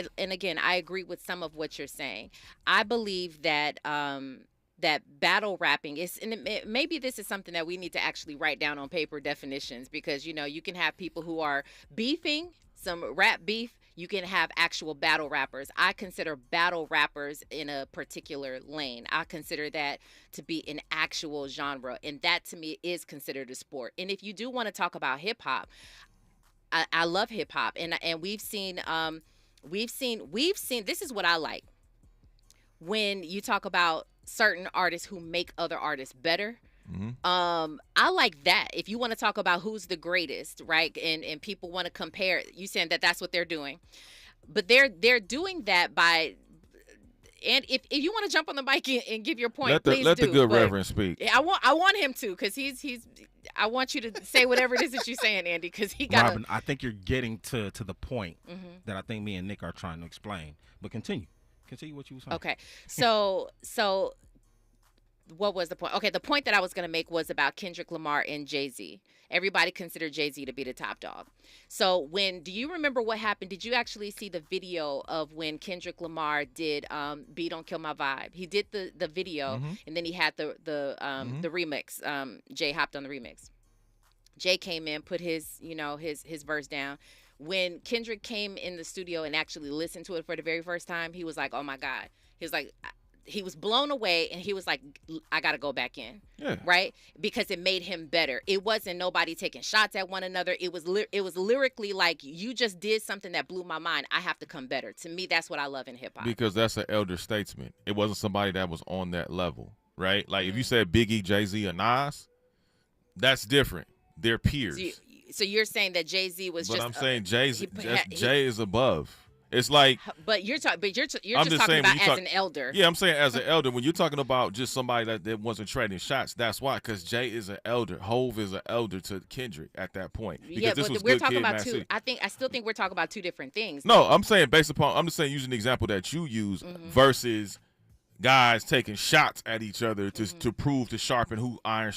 agree with some of what you're saying. I believe that that battle rapping is, and maybe this is something that we need to actually write down on paper definitions, because you can have people who are beefing, some rap beef. You can have actual battle rappers. I consider battle rappers in a particular lane. I consider that to be an actual genre, and that to me is considered a sport. And if you do want to talk about hip hop, I love hip hop, and we've seen this is what I like. When you talk about certain artists who make other artists better, I like that. If you want to talk about who's the greatest, right, and people want to compare, you saying that's what they're doing, but they're doing that by. And if you want to jump on the mic and give your point, please let do. the good Reverend speak. I want him to, because he's. I want you to say whatever it is that you're saying, Andy, because he got. Robin, I think you're getting to the point that I think me and Nick are trying to explain. But continue what you were saying. Okay, so what was the point? Okay, the point that I was going to make was about Kendrick Lamar and Jay-Z. Everybody considered Jay-Z to be the top dog. So do you remember what happened? Did you actually see the video of when Kendrick Lamar did "B Don't Kill My Vibe"? He did the video, and then he had the remix. Jay hopped on the remix. Jay came in, put his verse down. When Kendrick came in the studio and actually listened to it for the very first time, he was like, "Oh my God!" He was like. He was blown away, and he was like, I got to go back in, right? Because it made him better. It wasn't nobody taking shots at one another. It was lyrically like, you just did something that blew my mind. I have to come better. To me, that's what I love in hip-hop. Because that's an elder statesman. It wasn't somebody that was on that level, right? Like, if you said Biggie, Jay-Z, or Nas, that's different. They're peers. So you're saying that Jay-Z was but just... I'm saying Jay is above. It's like, but you're talking about saying, as an elder. Yeah, I'm saying as an elder. When you're talking about just somebody that wasn't trading shots, that's why. Because Jay is an elder, Hove is an elder to Kendrick at that point. Yeah, this but was we're Good talking Kid, about Mad two. City. I still think we're talking about two different things. No, I'm saying I'm just saying using the example that you use versus guys taking shots at each other to prove to sharpen iron,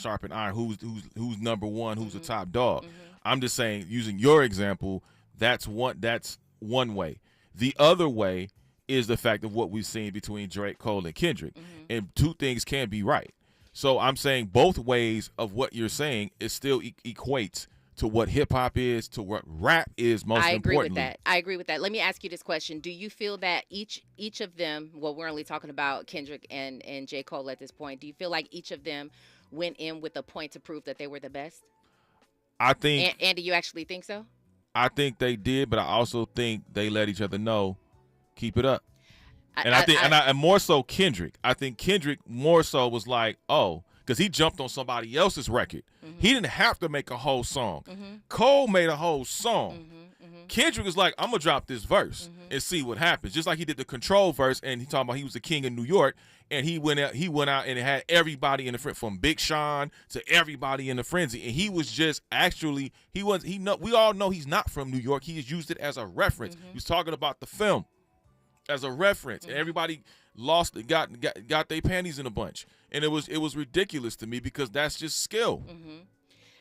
who's number one, who's the top dog. I'm just saying, using your example, that's one way. The other way is the fact of what we've seen between Drake, Cole, and Kendrick. And two things can be right. So I'm saying both ways of what you're saying is still equates to what hip-hop is, to what rap is most importantly. I agree with that. Let me ask you this question. Do you feel that each of them, well, we're only talking about Kendrick and J. Cole at this point, do you feel like each of them went in with a point to prove that they were the best? I think... Andy, you actually think so? I think they did, but I also think they let each other know, keep it up. And more so Kendrick. I think Kendrick more so was like, oh, because he jumped on somebody else's record. He didn't have to make a whole song. Cole made a whole song. Kendrick was like, I'm going to drop this verse and see what happens. Just like he did the Control verse, and he talking about he was the king of New York, and he went out and had everybody in the frenzy, from Big Sean to everybody in the frenzy. And he was just actually, we all know he's not from New York. He has used it as a reference. He was talking about the film as a reference, and everybody got their panties in a bunch. And it was ridiculous to me because that's just skill.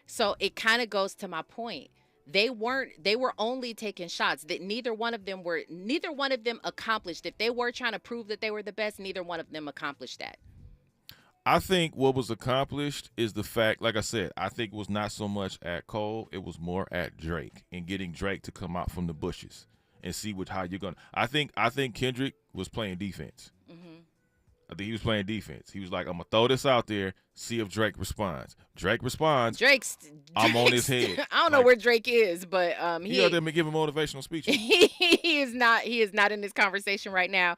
So it kind of goes to my point. They were only taking shots. That neither one of them accomplished. If they were trying to prove that they were the best, neither one of them accomplished that. I think what was accomplished is the fact, like I said, I think it was not so much at Cole, it was more at Drake and getting Drake to come out from the bushes and see how you're going. I think Kendrick was playing defense. I think he was playing defense. He was like, I'm going to throw this out there, see if Drake responds. Drake responds. I'm on his head. I don't know where Drake is, but he out there giving motivational speeches. He is not in this conversation right now.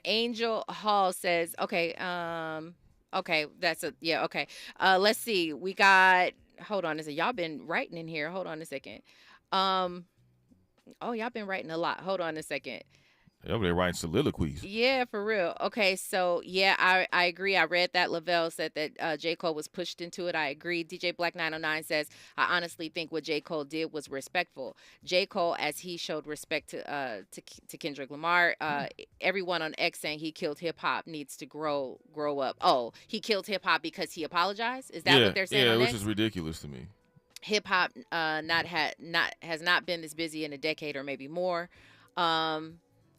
Angel Hall says, okay, that's okay. Let's see. We got, hold on a second. Y'all been writing in here. Hold on a second. Y'all been writing a lot. Hold on a second. Over there writing soliloquies. Yeah, for real. Okay, so yeah, I agree. I read that Lavelle said that J. Cole was pushed into it. I agree. DJ Black 909 says, I honestly think what J. Cole did was respectful. J. Cole, as he showed respect to Kendrick Lamar, everyone on X saying he killed hip hop needs to grow up. Oh, he killed hip hop because he apologized? Is that what they're saying? Yeah, on which X? is ridiculous to me. Hip hop has not been this busy in a decade or maybe more.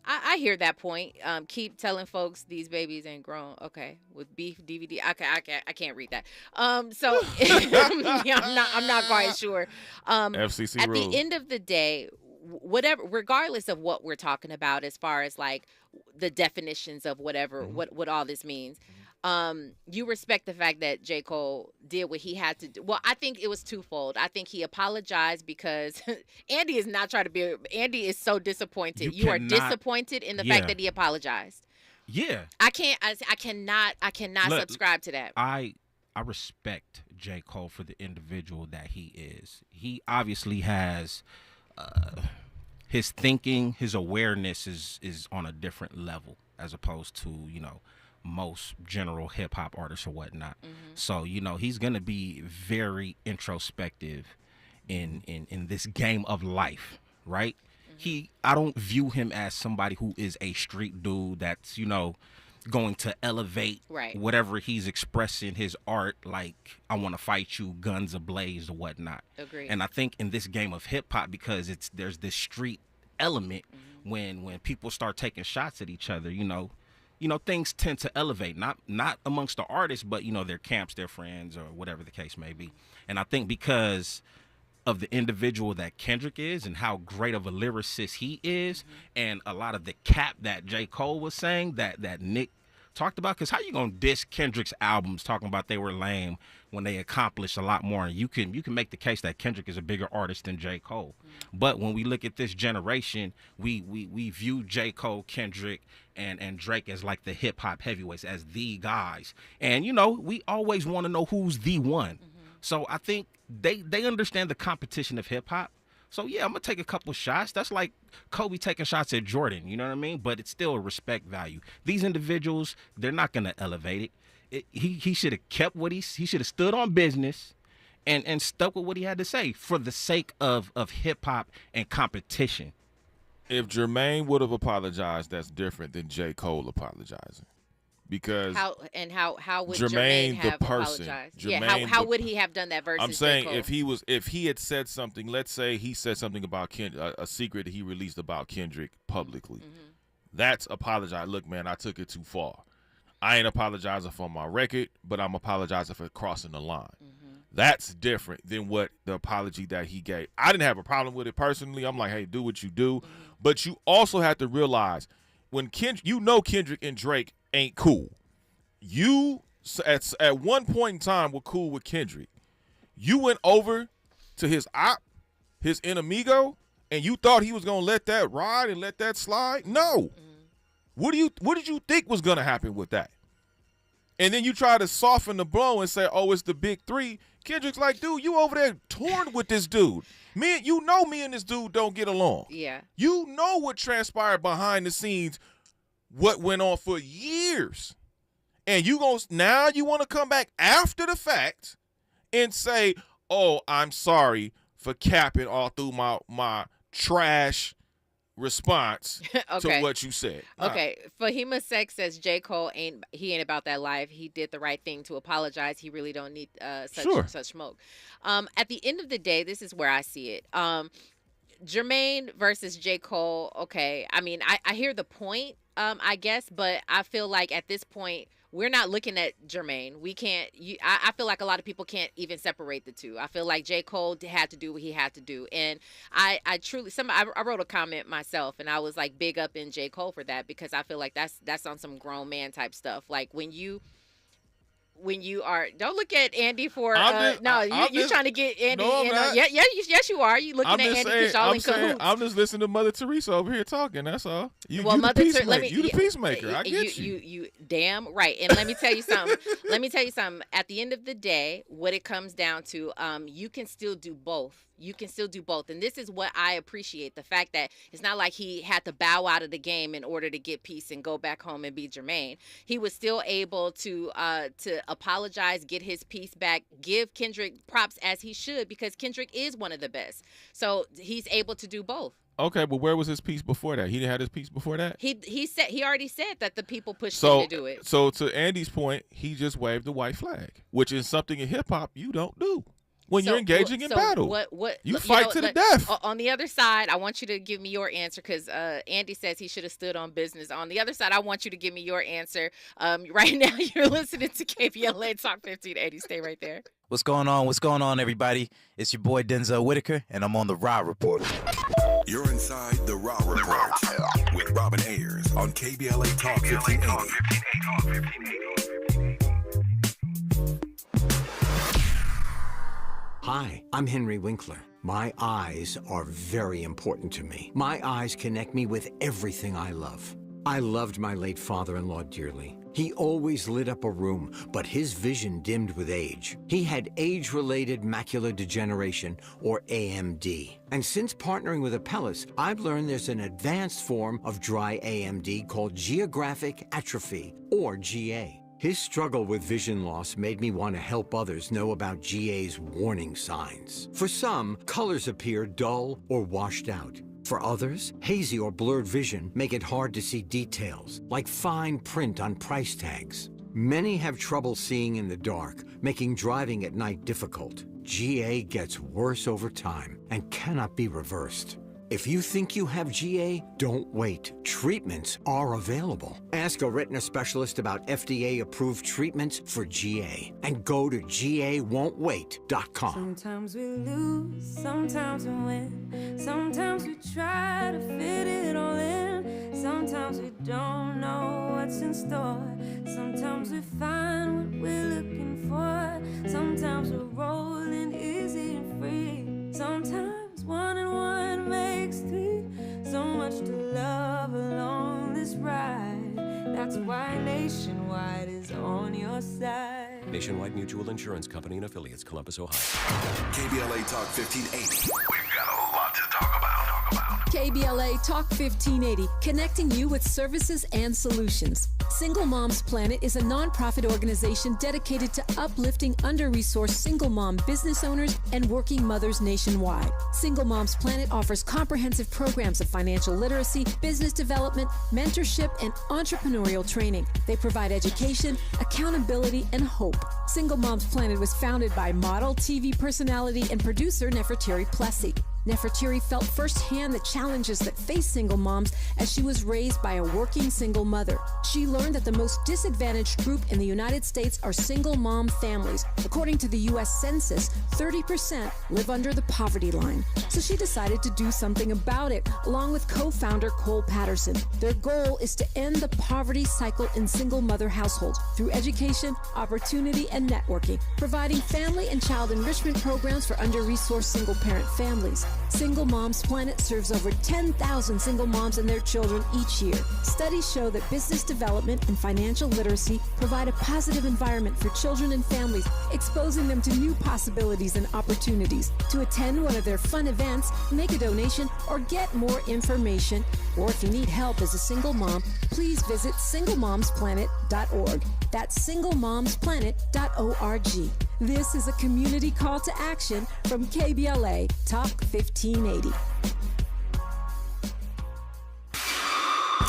I hear that point. Keep telling folks these babies ain't grown. Okay, with beef DVD. I can't read that. So yeah, I'm not quite sure. FCC at rules. the end of the day, whatever, regardless of what we're talking about, as far as like the definitions of whatever, what all this means. You respect the fact that J. Cole did what he had to do. Well, I think it was twofold. I think he apologized because Andy is not trying to be. Andy is so disappointed. You are disappointed in the fact that he apologized. Yeah. I cannot subscribe to that. I respect J. Cole for the individual that he is. He obviously has his thinking, his awareness is on a different level as opposed to, most general hip hop artists or whatnot. So, he's going to be very introspective in this game of life, right? I don't view him as somebody who is a street dude that's, going to elevate whatever he's expressing his art, like I want to fight you, guns ablaze or whatnot. Agreed. And I think in this game of hip hop, because there's this street element, when people start taking shots at each other, things tend to elevate, not amongst the artists, but their camps, their friends, or whatever the case may be. And I think because of the individual that Kendrick is and how great of a lyricist he is, and a lot of the cap that J. Cole was saying that Nick talked about, because how you gonna diss Kendrick's albums talking about they were lame when they accomplished a lot more? And you can make the case that Kendrick is a bigger artist than J. Cole. But when we look at this generation, we view J. Cole, Kendrick, and Drake as like the hip hop heavyweights, as the guys. And we always want to know who's the one. So I think they understand the competition of hip hop, So, yeah, I'm going to take a couple shots. That's like Kobe taking shots at Jordan, you know what I mean? But it's still a respect value. These individuals, they're not going to elevate it. He should have kept what he should have stood on business and stuck with what he had to say for the sake of hip-hop and competition. If Jermaine would have apologized, that's different than J. Cole apologizing. Because how would Jermaine have the person, apologized? Jermaine how would he have done that versus I'm saying J. Cole? if he had said something, let's say he said something about a secret that he released about Kendrick publicly, that's apologize. Look, man, I took it too far. I ain't apologizing for my record, but I'm apologizing for crossing the line. That's different than what the apology that he gave. I didn't have a problem with it personally. I'm like, hey, do what you do. But you also have to realize when Kendrick and Drake ain't cool. You at one point in time were cool with Kendrick. You went over to his enemigo, and you thought he was gonna let that ride and let that slide. No. What did you think was gonna happen with that? And then you try to soften the blow and say, oh, it's the big three. Kendrick's like, dude, you over there torn with this dude. Me and this dude don't get along. Yeah. You know what transpired behind the scenes, what went on for years. And now you want to come back after the fact and say, oh, I'm sorry for capping all through my trash response to what you said. Okay. Fahima Sex says J. Cole ain't about that life. He did the right thing to apologize. He really don't need such smoke. At the end of the day, this is where I see it. Jermaine versus J. Cole, okay. I mean, I hear the point, I guess, but I feel like at this point, we're not looking at Jermaine. We can't. I feel like a lot of people can't even separate the two. I feel like J. Cole had to do what he had to do, and I truly. I wrote a comment myself, and I was like big up in J. Cole for that because I feel like that's on some grown man type stuff. Like when you are, don't look at Andy for you're trying to get Andy. No, yes, you are. You looking at Andy because y'all in cahoots. I'm just listening to Mother Teresa over here talking. That's all. You the peacemaker. I get you. You damn right. And let me tell you something. At the end of the day, what it comes down to, you can still do both. And this is what I appreciate, the fact that it's not like he had to bow out of the game in order to get peace and go back home and be Jermaine. He was still able to apologize, get his peace back, give Kendrick props as he should, because Kendrick is one of the best. So he's able to do both. Okay, but where was his peace before that? He didn't have his peace before that? He already said that the people pushed him to do it. So to Andy's point, he just waved the white flag, which is something in hip hop you don't do. When you're engaging in battle, you fight to the death. On the other side, I want you to give me your answer because Andy says he should have stood on business. On the other side, I want you to give me your answer. Right now, you're listening to KBLA Talk 1580. Stay right there. What's going on, everybody? It's your boy Denzel Whitaker, and I'm on the Raw Report. You're inside the Raw Report with Robin Ayers on KBLA Talk 1580. Hi, I'm Henry Winkler. My eyes are very important to me. My eyes connect me with everything I love. I loved my late father-in-law dearly. He always lit up a room, but his vision dimmed with age. He had age-related macular degeneration, or AMD. And since partnering with Apellis, I've learned there's an advanced form of dry AMD called geographic atrophy, or GA. His struggle with vision loss made me want to help others know about GA's warning signs. For some, colors appear dull or washed out. For others, hazy or blurred vision make it hard to see details, like fine print on price tags. Many have trouble seeing in the dark, making driving at night difficult. GA gets worse over time and cannot be reversed. If you think you have GA, don't wait. Treatments are available. Ask a retina specialist about FDA-approved treatments for GA and go to GAWon'tWait.com. Sometimes we lose, sometimes we win. Sometimes we try to fit it all in. Sometimes we don't know what's in store. Sometimes we find what we're looking for. Sometimes we're rolling easy and free. Sometimes 1 and 1 makes 3. So much to love along this ride. That's why Nationwide is on your side. Nationwide Mutual Insurance Company and Affiliates, Columbus, Ohio. KBLA Talk 1580. We've got a lot to KBLA Talk 1580, connecting you with services and solutions. Single Moms Planet is a nonprofit organization dedicated to uplifting under-resourced single mom business owners and working mothers nationwide. Single Moms Planet offers comprehensive programs of financial literacy, business development, mentorship, and entrepreneurial training. They provide education, accountability, and hope. Single Moms Planet was founded by model, TV personality, and producer Nefertari Plessy. Nefertari felt firsthand the challenges that face single moms as she was raised by a working single mother. She learned that the most disadvantaged group in the United States are single mom families. According to the U.S. Census, 30% live under the poverty line. So she decided to do something about it, along with co-founder Cole Patterson. Their goal is to end the poverty cycle in single mother households through education, opportunity, and networking, providing family and child enrichment programs for under-resourced single-parent families. Single Moms Planet serves over 10,000 single moms and their children each year. Studies show that business development and financial literacy provide a positive environment for children and families, exposing them to new possibilities and opportunities. To attend one of their fun events, make a donation, or get more information, or if you need help as a single mom, please visit singlemomsplanet.org. That's singlemomsplanet.org. This is a community call to action from KBLA Talk 1580.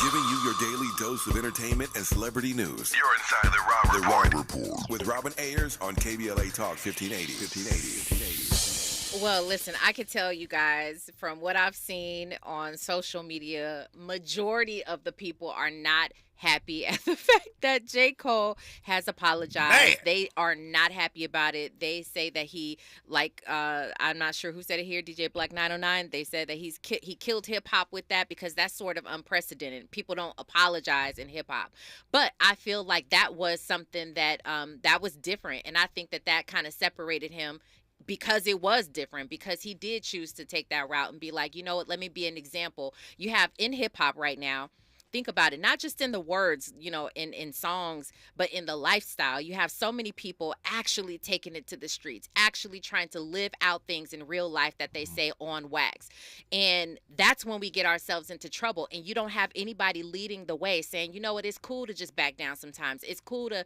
Giving you your daily dose of entertainment and celebrity news. You're inside the Rob Report. With Robin Ayers on KBLA Talk 1580. Well, listen, I can tell you guys from what I've seen on social media, majority of the people are not happy at the fact that J. Cole has apologized. Man. They are not happy about it. They say that he, I'm not sure who said it here, DJ Black 909. They said that he killed hip hop with that because that's sort of unprecedented. People don't apologize in hip hop, but I feel like that was something that that was different, and I think that kind of separated him. Because it was different, because he did choose to take that route and be like, you know what, let me be an example. You have in hip hop right now, think about it, not just in the words, in songs, but in the lifestyle. You have so many people actually taking it to the streets, actually trying to live out things in real life that they say on wax. And that's when we get ourselves into trouble. And you don't have anybody leading the way saying, you know what, it's cool to just back down sometimes. It's cool to,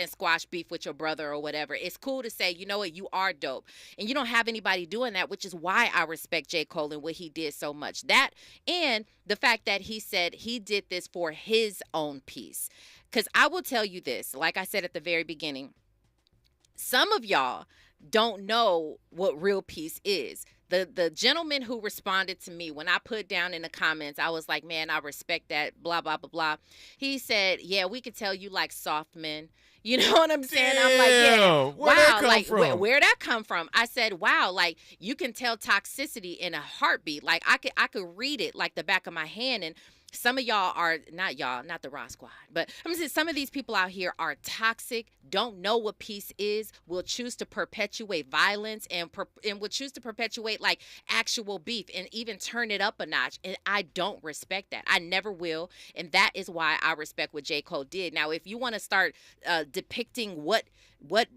squash beef with your brother or whatever. It's cool to say, you know what, you are dope. And you don't have anybody doing that, which is why I respect J. Cole and what he did so much. That and the fact that he said he did this for his own peace. Because I will tell you this, like I said at the very beginning, some of y'all don't know what real peace is. The gentleman who responded to me when I put down in the comments, I was like, man, I respect that, blah, blah, blah, blah. He said, yeah, we could tell you like soft men. You know what I'm saying? Damn, I'm like, yeah, where'd that come from? Where'd that come from? I said, wow, like you can tell toxicity in a heartbeat. Like I could read it like the back of my hand. And some of y'all are, not the Raw Squad, but I'm saying some of these people out here are toxic, don't know what peace is, will choose to perpetuate violence and will choose to perpetuate like actual beef and even turn it up a notch. And I don't respect that. I never will. And that is why I respect what J. Cole did. Now, if you want to start depicting what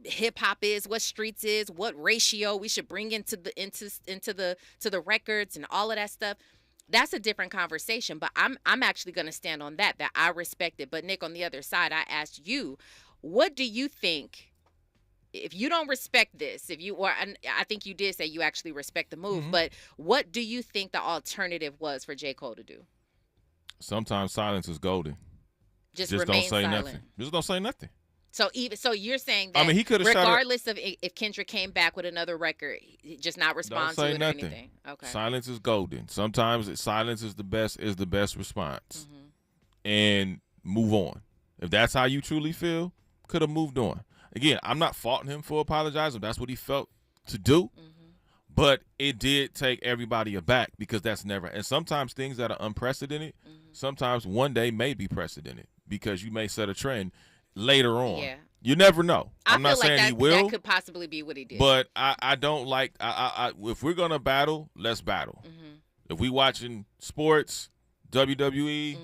hip hop is, what streets is, what ratio we should bring into the records and all of that stuff, that's a different conversation, but I'm actually going to stand on that I respect it. But Nick, on the other side, I asked you, what do you think, if you don't respect this, I think you did say you actually respect the move, but what do you think the alternative was for J. Cole to do? Sometimes silence is golden. Just don't say silent. nothing. Just don't say nothing. So you're saying that he could have regardless of if Kendrick came back with another record, just not respond to it or anything. Okay. Silence is golden. Sometimes silence is the best response. And move on. If that's how you truly feel, could have moved on. Again, I'm not faulting him for apologizing. That's what he felt to do. But it did take everybody aback because that's never. And sometimes things that are unprecedented, sometimes one day may be precedented because you may set a trend later on. Yeah. You never know. I'm not saying he will. That could possibly be what he did. But I don't like if we're gonna battle, let's battle. If we watching sports, WWE,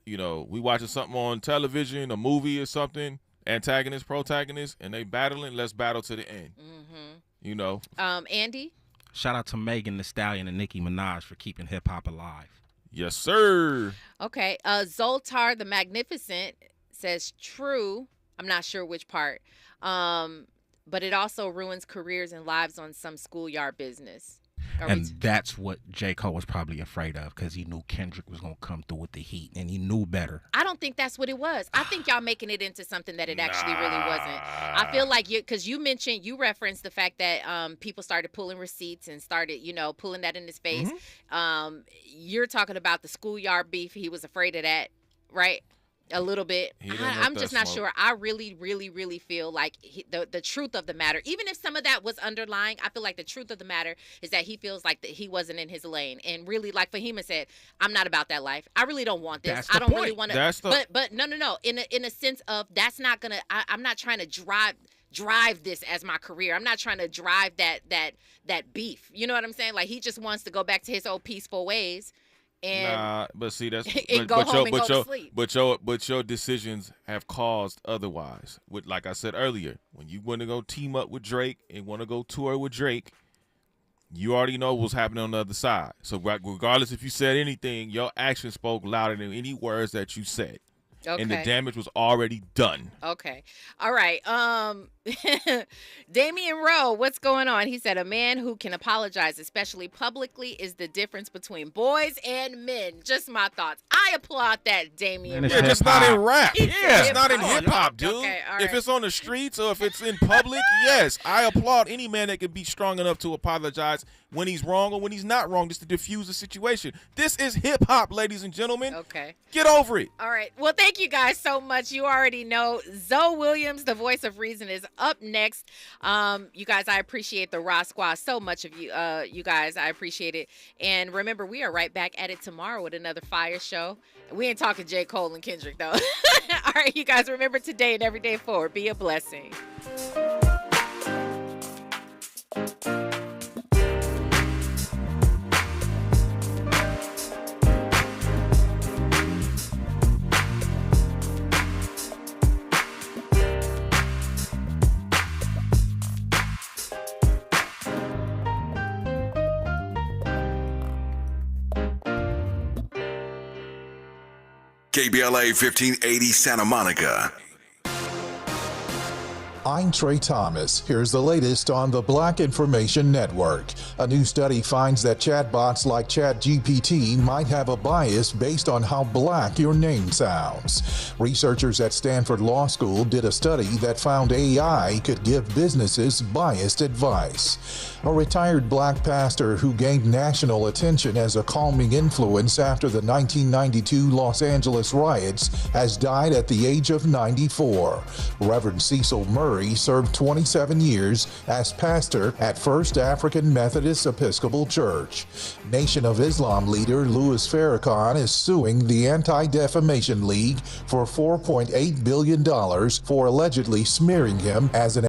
we watching something on television, a movie or something, antagonist, protagonist, and they battling, let's battle to the end. Andy? Shout out to Megan Thee Stallion and Nicki Minaj for keeping hip hop alive. Yes, sir. Okay. Zoltar the Magnificent says true. I'm not sure which part. But it also ruins careers and lives on some schoolyard business. And that's what J. Cole was probably afraid of, because he knew Kendrick was going to come through with the heat, and he knew better. I don't think that's what it was. I think y'all making it into something that it actually really wasn't. I feel like because you referenced the fact that people started pulling receipts and started, pulling that in his face. Mm-hmm. You're talking about the schoolyard beef. He was afraid of that, right? A little bit. I'm just not sure. I really, really, really feel like the truth of the matter, even if some of that was underlying, I feel like the truth of the matter is that he feels like that he wasn't in his lane. And really, like Fahima said, I'm not about that life. I really don't want this. I don't really want to. But no. In a sense of that's not gonna. I'm not trying to drive this as my career. I'm not trying to drive that beef. You know what I'm saying? Like he just wants to go back to his old peaceful ways. And but see that's but your decisions have caused otherwise. Like I said earlier, when you want to go team up with Drake and want to go tour with Drake, you already know what's happening on the other side. So regardless if you said anything, your actions spoke louder than any words that you said. Okay. And the damage was already done. Okay. All right. Damian Rowe, what's going on? He said, a man who can apologize, especially publicly, is the difference between boys and men. Just my thoughts. I applaud that, Damian. Yeah, just not in rap. It's not in hip-hop, dude. Okay, all right. If it's on the streets or if it's in public, yes, I applaud any man that can be strong enough to apologize when he's wrong or when he's not wrong, just to diffuse the situation. This is hip-hop, ladies and gentlemen. Okay. Get over it. All right. Well, thank you guys so much. You already know Zoe Williams, the voice of reason, is up next. You guys, I appreciate the Raw Squad so much of you. You guys, I appreciate it. And remember, we are right back at it tomorrow with another fire show. We ain't talking J. Cole and Kendrick, though. All right, you guys, remember today and every day forward. Be a blessing. KBLA 1580 Santa Monica. I'm Trey Thomas. Here's the latest on the Black Information Network. A new study finds that chatbots like ChatGPT might have a bias based on how black your name sounds. Researchers at Stanford Law School did a study that found AI could give businesses biased advice. A retired black pastor who gained national attention as a calming influence after the 1992 Los Angeles riots has died at the age of 94. Reverend Cecil Murray served 27 years as pastor at First African Methodist Episcopal Church. Nation of Islam leader Louis Farrakhan is suing the Anti-Defamation League for $4.8 billion for allegedly smearing him as an